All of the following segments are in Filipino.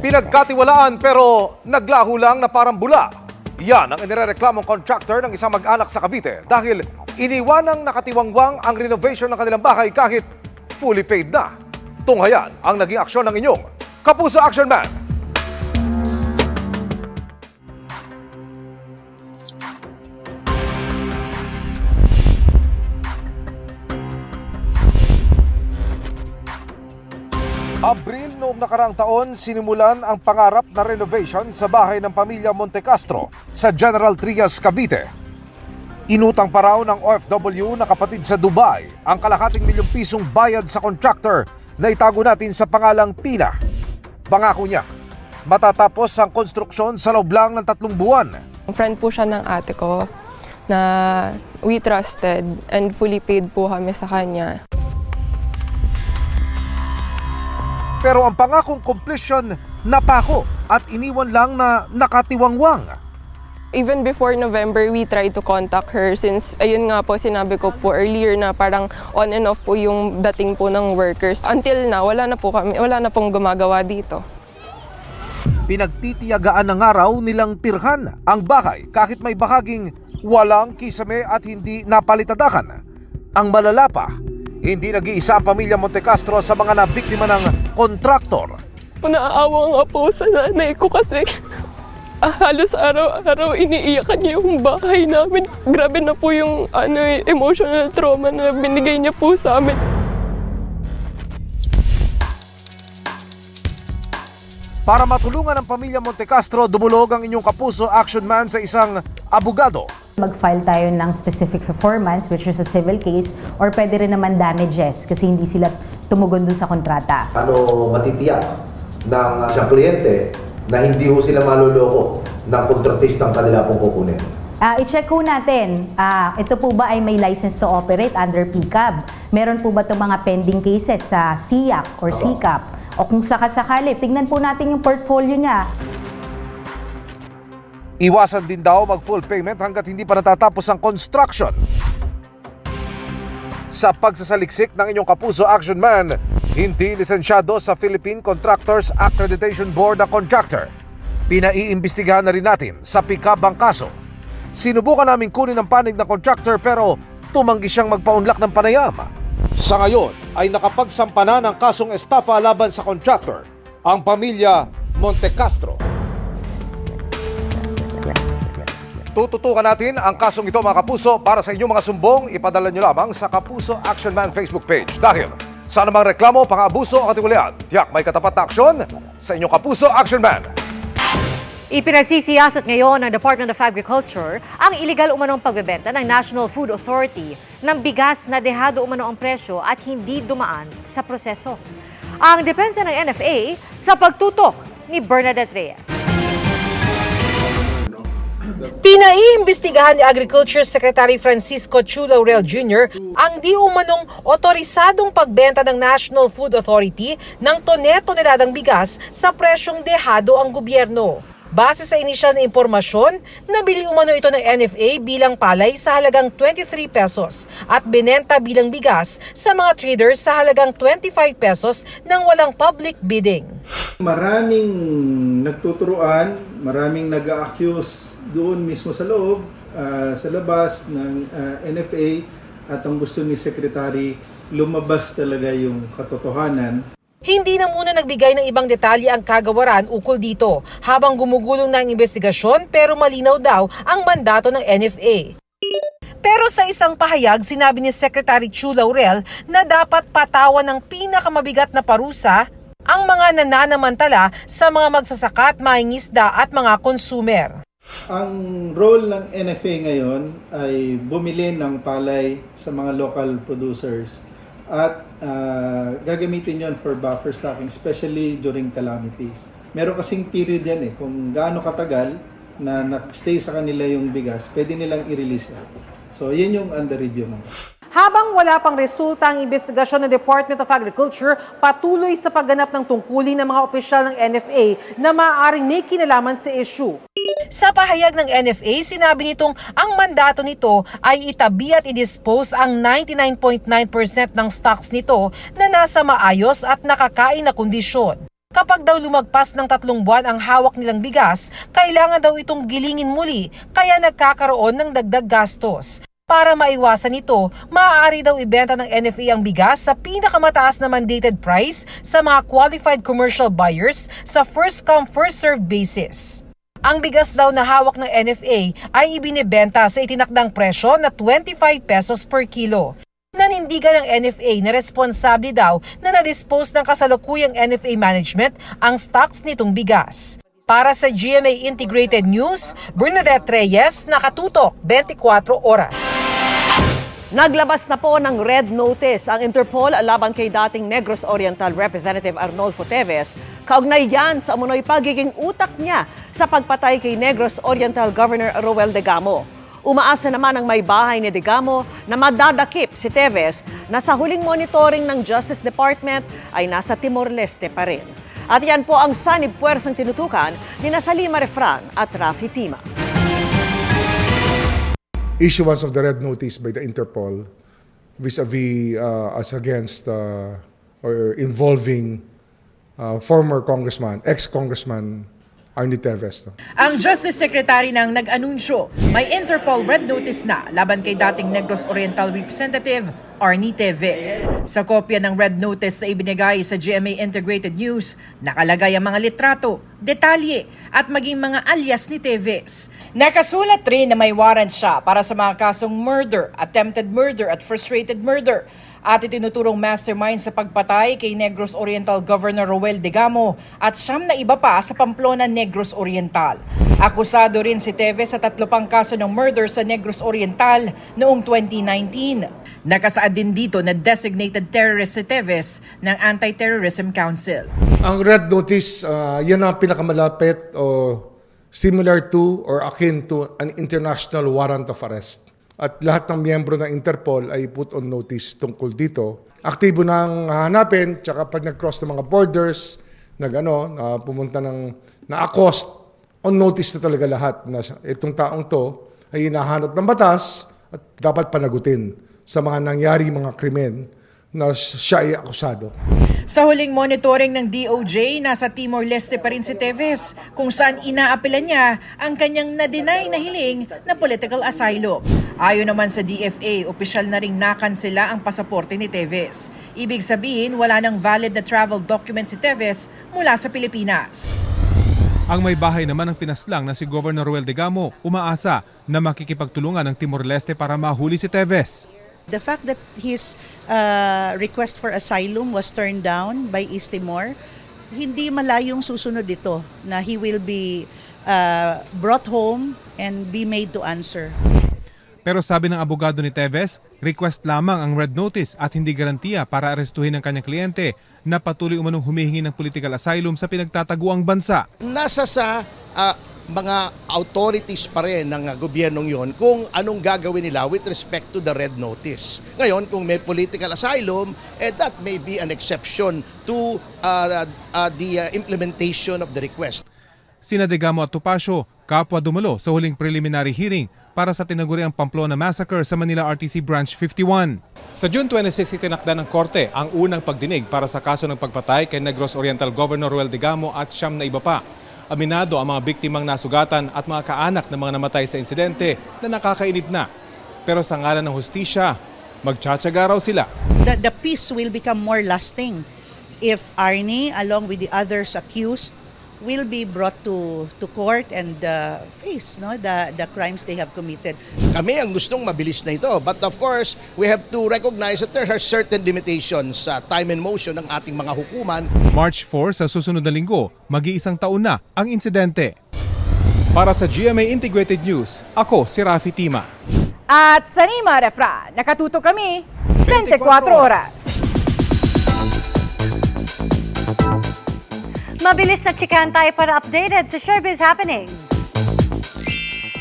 Pinagkatiwalaan pero naglaho lang na parang bula. Yan ang inirereklamong contractor ng isang mag-anak sa Cavite dahil iniwanang nakatiwangwang ang renovation ng kanilang bahay kahit fully paid na. Tunghayan ang naging aksyon ng inyong Kapuso Action Man. Abril noong nakaraang taon, sinimulan ang pangarap na renovation sa bahay ng pamilya Montecastro sa General Trias, Cavite. Inutang pa raw ng OFW na kapatid sa Dubai ang kalahating milyong pisong bayad sa contractor na itago natin sa pangalang Tina. Pangako niya, matatapos ang konstruksyon sa loob lang ng 3 buwan. Friend po siya ng ate ko na we trusted and fully paid po kami sa kanya. Pero ang pangakong completion napako at iniwan lang na nakatiwangwang. Even before November, we tried to contact her since, ayun nga po, sinabi ko po earlier na parang on and off po yung dating po ng workers. Until now, wala na pong gumagawa dito. Pinagtitiyagaan ng araw nilang tirhan ang bahay kahit may bahaging walang kisame at hindi napalitadakan. Ang malala pa, hindi nag-iisa ang pamilya Montecastro sa mga nabiktima ng kontraktor. Naaawa nga po sa nanay ko kasi halos araw-araw iniiyakan niya yung bahay namin. Grabe na po yung emotional trauma na binigay niya po sa amin. Para matulungan ang pamilya Montecastro, dumulog ang inyong Kapuso Action Man sa isang abogado. Mag-file tayo ng specific performance, which is a civil case, or pwede rin naman damages kasi hindi sila tumugon dun sa kontrata. Ano matitiyak ng sa kliyente na hindi ho sila maluloko ng kontratistang kanila pong kukunin? I-check po natin, ito po ba ay may license to operate under PCAB? Meron po ba itong mga pending cases sa SIAC or SICAP? O kung sakasakali, tignan po natin yung portfolio niya. Iwasan din daw mag-full payment hanggat hindi pa natatapos ang construction. Sa pagsasaliksik ng inyong Kapuso Action Man, hindi lisensyado sa Philippine Contractors Accreditation Board ang contractor. Pinaiimbestigahan na rin natin sa PCAB ang kaso. Sinubukan namin kunin ang panig ng contractor pero tumanggi siyang magpaunlak ng panayam. Sa ngayon ay nakapagsampa na ng kasong estafa laban sa contractor, ang pamilya Montecastro. Tututukan natin ang kasong ito mga kapuso. Para sa inyong mga sumbong, ipadala nyo lamang sa Kapuso Action Man Facebook page. Dahil sa anumang reklamo, pang-abuso o katiwalian, tiyak may katapat na aksyon sa inyong Kapuso Action Man. Ipinagsisiyasat ngayon ng Department of Agriculture ang iligal umanong pagbebenta ng National Food Authority ng bigas na dehado umano ang presyo at hindi dumaan sa proseso. Ang depensa ng NFA sa pagtutok ni Bernadette Reyes. Pinaiimbestigahan ni Agriculture Secretary Francisco Chu Laurel Jr. ang di umanong otorisadong pagbenta ng National Food Authority ng tone-toneladang bigas sa presyong dehado ang gobyerno. Base sa inisyal na impormasyon, nabili umano ito ng NFA bilang palay sa halagang 23 pesos at binenta bilang bigas sa mga traders sa halagang 25 pesos nang walang public bidding. Maraming nagtuturuan, maraming nag-a-accuse doon mismo sa loob, sa labas ng NFA, at ang gusto ni Secretary, lumabas talaga yung katotohanan. Hindi na muna nagbigay ng ibang detalye ang kagawaran ukol dito habang gumugulong na ang investigasyon pero malinaw daw ang mandato ng NFA. Pero sa isang pahayag, sinabi ni Secretary Chu Laurel na dapat patawan ng pinakamabigat na parusa ang mga nananamantala sa mga magsasaka at mangingisda at mga consumer. Ang role ng NFA ngayon ay bumili ng palay sa mga local producers at gagamitin yon for buffer stocking, especially during calamities. Meron kasing period yan kung gaano katagal na nag-stay sa kanila yung bigas, pwede nilang i-release yan. So yan yung under review mo. Habang wala pang resulta ang investigasyon ng Department of Agriculture, patuloy sa pagganap ng tungkulin ng mga opisyal ng NFA na maaaring may kinalaman sa issue. Sa pahayag ng NFA, sinabi nitong ang mandato nito ay itabi at i-dispose ang 99.9% ng stocks nito na nasa maayos at nakakain na kondisyon. Kapag daw lumagpas ng 3 buwan ang hawak nilang bigas, kailangan daw itong gilingin muli kaya nagkakaroon ng dagdag gastos. Para maiwasan ito, maaari daw ibenta ng NFA ang bigas sa pinakamataas na mandated price sa mga qualified commercial buyers sa first-come, first-served basis. Ang bigas daw na hawak ng NFA ay ibinebenta sa itinakdang presyo na 25 pesos per kilo. Nanindigan ng NFA na responsable daw na na-dispose ng kasalukuyang NFA management ang stocks nitong bigas. Para sa GMA Integrated News, Bernadette Reyes, nakatutok 24 oras. Naglabas na po ng red notice ang Interpol laban kay dating Negros Oriental Representative Arnolfo Teves, kaugnay yan sa umunoy pagiging utak niya sa pagpatay kay Negros Oriental Governor Roel Degamo. Umaasa naman ang may bahay ni Degamo na madadakip si Teves na sa huling monitoring ng Justice Department ay nasa Timor-Leste pa rin. At yan po ang sanib puwersang tinutukan ni Salima Refran at Rafi Tima. Issuance of the red notice by the Interpol vis-a-vis as against or involving former congressman, ex-congressman Arnie Teves. Ang Justice Secretary nang nag-anunsyo, may Interpol red notice na laban kay dating Negros Oriental Representative Arnie Teves. Sa kopya ng red notice na ibinigay sa GMA Integrated News, nakalagay ang mga litrato, detalye at maging mga alias ni Teves. Nakasulat rin na may warrant siya para sa mga kasong murder, attempted murder at frustrated murder. At itinuturong mastermind sa pagpatay kay Negros Oriental Governor Roel Degamo at 9 na iba pa sa Pamplona, Negros Oriental. Akusado rin si Teves sa 3 pang kaso ng murder sa Negros Oriental noong 2019. Nakasaad din dito na designated terrorist si Teves ng Anti-Terrorism Council. Ang red notice, yan ang pinakamalapit o similar to or akin to an international warrant of arrest. At lahat ng miyembro ng Interpol ay put on notice tungkol dito. Aktibo nang hanapin, tsaka pag nag-cross ng mga borders, pumunta na-accost, on notice na talaga lahat na itong taong to ay hinahanap ng batas at dapat panagutin sa mga nangyari mga krimen na siya ay akusado. Sa huling monitoring ng DOJ, nasa Timor-Leste pa rin si Teves kung saan inaapilan niya ang kanyang na-deny na hiling na political asylum. Ayon naman sa DFA, opisyal na ring nakansela ang pasaporte ni Teves. Ibig sabihin, wala nang valid na travel document si Teves mula sa Pilipinas. Ang may bahay naman ng pinaslang na si Governor Roel Degamo umaasa na makikipagtulungan ng Timor-Leste para mahuli si Teves. The fact that his request for asylum was turned down by East Timor, hindi malayong susunod ito na he will be brought home and be made to answer. Pero sabi ng abogado ni Teves, request lamang ang red notice at hindi garantiya para arestuhin ang kanyang kliyente na patuloy umanong humihingi ng political asylum sa pinagtataguang bansa. Nasa sa mga authorities pa rin ng gobyernong yon kung anong gagawin nila with respect to the red notice. Ngayon, kung may political asylum, that may be an exception to the implementation of the request. Sina Degamo at Topacio, kapwa dumalo sa huling preliminary hearing para sa tinaguriang Pamplona Massacre sa Manila RTC Branch 51. Sa June 26, itinakda ng korte ang unang pagdinig para sa kaso ng pagpatay kay Negros Oriental Governor Roel Degamo at 9 na iba pa. Aminado ang mga biktimang nasugatan at mga kaanak ng mga namatay sa insidente na nakakainip na. Pero sa ngalan ng hustisya, magtsatsaga raw sila. The peace will become more lasting if Arnie, along with the others accused, will be brought to court and face the crimes they have committed. Kami ang gustong mabilis na ito. But of course, we have to recognize that there are certain limitations sa time and motion ng ating mga hukuman. March 4 sa susunod na linggo, mag-iisang taon na ang insidente. Para sa GMA Integrated News, ako si Rafi Tima. At Salima Refran, nakatuto kami 24 oras. Mabilis na chikahan tayo para updated sa showbiz happenings.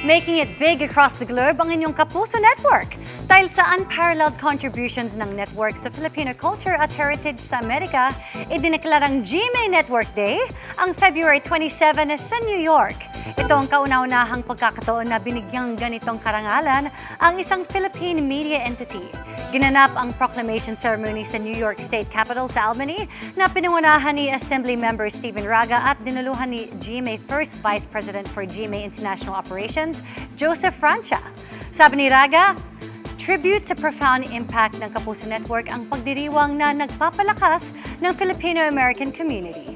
Making it big across the globe ang inyong Kapuso Network. Dahil sa unparalleled contributions ng network sa Filipino culture at heritage sa Amerika, idineklarang GMA Network Day ang February 27 sa New York. Ito ang kauna-unahang pagkakataon na binigyang ganitong karangalan ang isang Philippine media entity. Ginanap ang proclamation ceremony sa New York State Capitol sa Albany na pinangunahan ni Assembly Member Stephen Raga at dinaluhan ni GMA First Vice President for GMA International Operations, Joseph Francia. Sabi ni Raga, tribute sa profound impact ng Kapuso Network ang pagdiriwang na nagpapalakas ng Filipino-American community.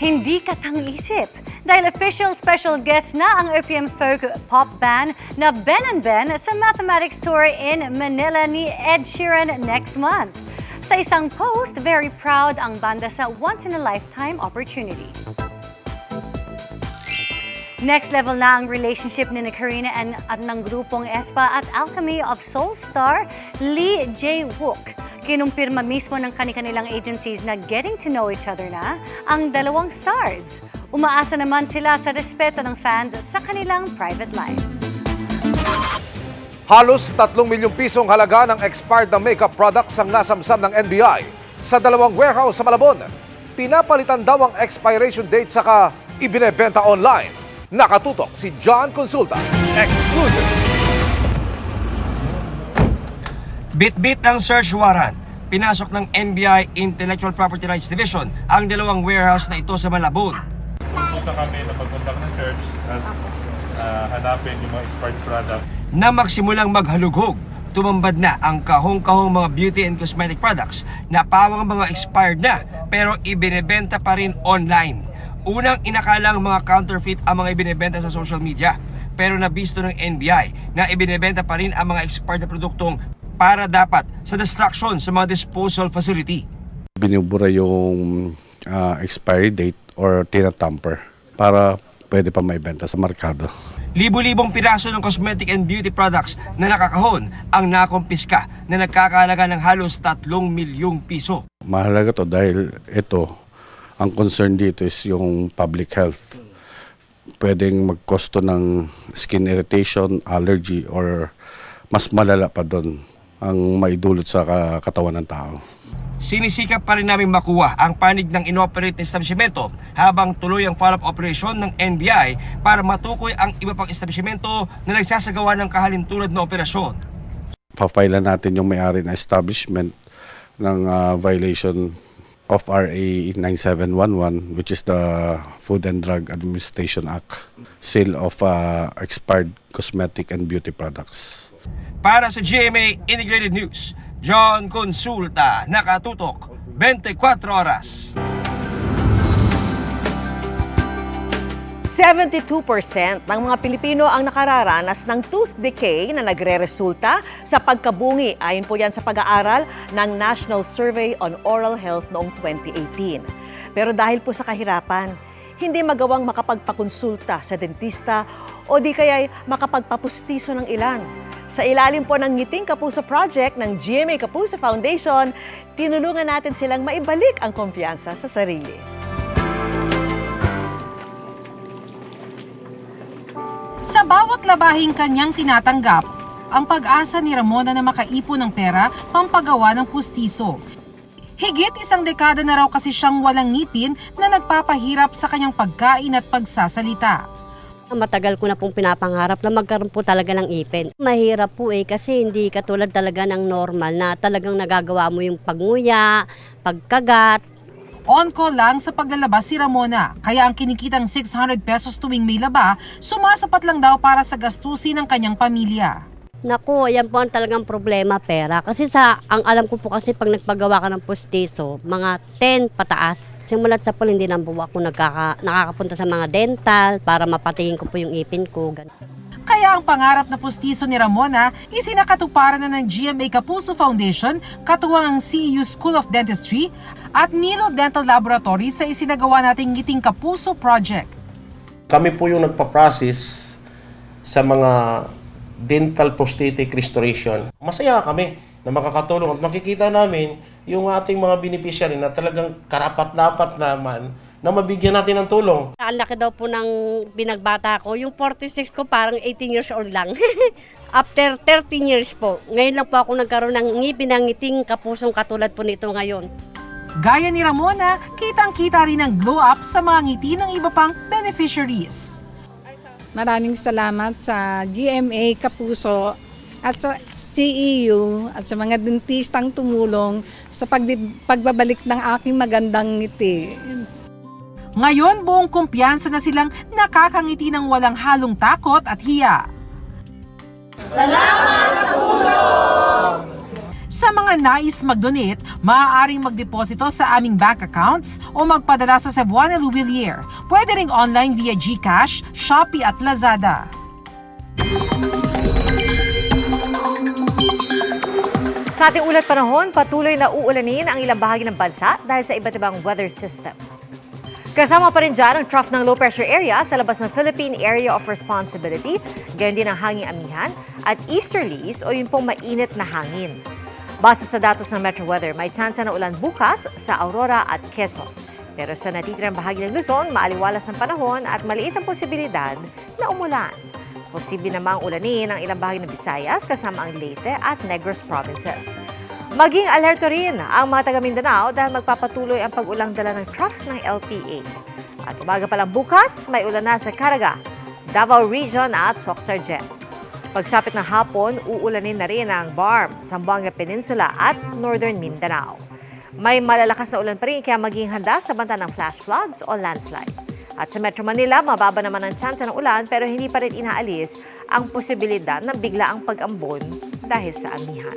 Hindi katang-isip dahil official special guest na ang OPM folk pop band na Ben & Ben sa Mathematics Tour in Manila ni Ed Sheeran next month. Sa isang post, very proud ang banda sa once-in-a-lifetime opportunity. Next level na ang relationship ni Karina at ng grupong Espa at Alchemy of Soul star Lee Jae-wook. Kinumpirma mismo ng kanilang agencies na getting to know each other na ang dalawang stars. Umaasa naman sila sa respeto ng fans sa kanilang private lives. Halos 3 milyong pisong halaga ng expired na makeup products ang nasamsam ng NBI sa 2 warehouse sa Malabon. Pinapalitan daw ang expiration date saka ibinebenta online. Nakatutok si John Consulta. Exclusive. Bit-bit ang search warrant. Pinasok ng NBI Intellectual Property Rights Division ang 2 warehouse na ito sa Malabon. Pupunta kami na pagpunta ng church at hanapin yung mga expired product. Na magsimulang maghalughog, tumambad na ang kahong-kahong mga beauty and cosmetic products na pawang mga expired na pero ibinebenta pa rin online. Unang inakalang mga counterfeit ang mga ibinebenta sa social media pero nabisto ng NBI na ibinebenta pa rin ang mga expired na produktong para dapat sa destruction sa mga disposal facility. Binubura yung expiry date or tinatamper para pwede pa maibenta sa merkado. Libo-libong piraso ng cosmetic and beauty products na nakakahon ang nakumpiska na nagkakahalaga ng halos 3 milyong piso. Mahalaga to dahil ito, ang concern dito is yung public health. Pwedeng magkosto ng skin irritation, allergy, or mas malala pa doon ang maidulot sa katawan ng tao. Sinisikap pa rin namin makuha ang panig ng inoperate na establishmento habang tuloy ang follow-up operation ng NBI para matukoy ang iba pang establishmento na nagsasagawa ng kahalintulad na operasyon. Pa-file natin yung may-ari na establishment ng violation of RA 9711, which is the Food and Drug Administration Act, sale of expired cosmetic and beauty products. Para sa GMA Integrated News, John Consulta, nakatutok 24 oras. 72% ng mga Pilipino ang nakararanas ng tooth decay na nagre-resulta sa pagkabungi. Ayon po yan sa pag-aaral ng National Survey on Oral Health noong 2018. Pero dahil po sa kahirapan, hindi magawang makapagpakonsulta sa dentista o di kaya'y makapagpapustiso ng ilan. Sa ilalim po ng Ngiting Kapuso Project ng GMA Kapuso Foundation, tinulungan natin silang maibalik ang kumpiyansa sa sarili. Sa bawat labahing kanyang tinatanggap, ang pag-asa ni Ramona na makaipon ng pera pampagawa ng pustiso. Higit 1 dekada na raw kasi siyang walang ngipin na nagpapahirap sa kanyang pagkain at pagsasalita. Matagal ko na pong pinapangarap na magkaroon po talaga ng ipin. Mahirap po kasi hindi katulad talaga ng normal na talagang nagagawa mo yung pagnguya, pagkagat. On-call lang sa paglalaba si Ramona, kaya ang kinikitang 600 pesos tuwing may laba, sumasapat lang daw para sa gastusin ng kanyang pamilya. Naku, yan po ang talagang problema, pera. Kasi ang alam ko po kasi pag nagpagawa ka ng pustiso, mga 10 pataas. Simulat sa pool, hindi nang buwa ko nakakapunta sa mga dental para mapatingin ko po yung ipin ko. Kaya ang pangarap na pustiso ni Ramona, isinakatuparan na ng GMA Kapuso Foundation, katuwang ang CEU School of Dentistry at Nilo Dental Laboratory sa isinagawa nating Ngiting Kapuso Project. Kami po yung nagpa-process sa mga dental prosthetic restoration. Masaya kami na makakatulong at makikita namin yung ating mga beneficiary na talagang karapat-dapat naman na mabigyan natin ng tulong. Ang laki daw po ng binagbata ko. Yung 46 ko parang 18 years old lang. After 13 years po, ngayon lang po ako nagkaroon ng ngipin ng Ngiting Kapusong katulad po nito ngayon. Gaya ni Ramona, kitang-kita rin ang glow up sa mga ngiti ng iba pang beneficiaries. Maraming salamat sa GMA Kapuso at sa CEU at sa mga dentistang tumulong sa pagbabalik ng aking magandang ngiti. Ngayon, buong kumpiyansa na silang nakakangiti ng walang halong takot at hiya. Salamat sa puso! Sa mga nais mag-donate, maaaring magdeposito sa aming bank accounts o magpadala sa Cebuana Luwilier. Pwede ring online via GCash, Shopee at Lazada. Sa ating ulat panahon, patuloy na uulanin ang ilang bahagi ng bansa dahil sa iba't ibang weather system. Kasama pa rin dyan ang trough ng low pressure area sa labas ng Philippine Area of Responsibility, gayon din ang hanging amihan at easterlies o yung pong mainit na hangin. Base sa datos ng Metro Weather, may tsansa na ulan bukas sa Aurora at Quezon. Pero sa natitirang bahagi ng Luzon, maaliwalas ang panahon at maliit ang posibilidad na umulan. Posible namang ulanin ang ilang bahagi ng Visayas kasama ang Leyte at Negros provinces. Maging alerto rin ang mga taga Mindanao dahil magpapatuloy ang pag-ulang dala ng trough ng LPA. At umaga pa lang bukas, may ulan na sa Caraga, Davao Region at Soc-Sargent. Pagsapit ng hapon, uulanin na rin ang BARM, Zamboanga Peninsula at Northern Mindanao. May malalakas na ulan pa rin kaya maging handa sa banta ng flash floods o landslide. At sa Metro Manila, mababa naman ang tsansa ng ulan pero hindi pa rin inaalis ang posibilidad ng biglaang pag-ambon dahil sa amihan.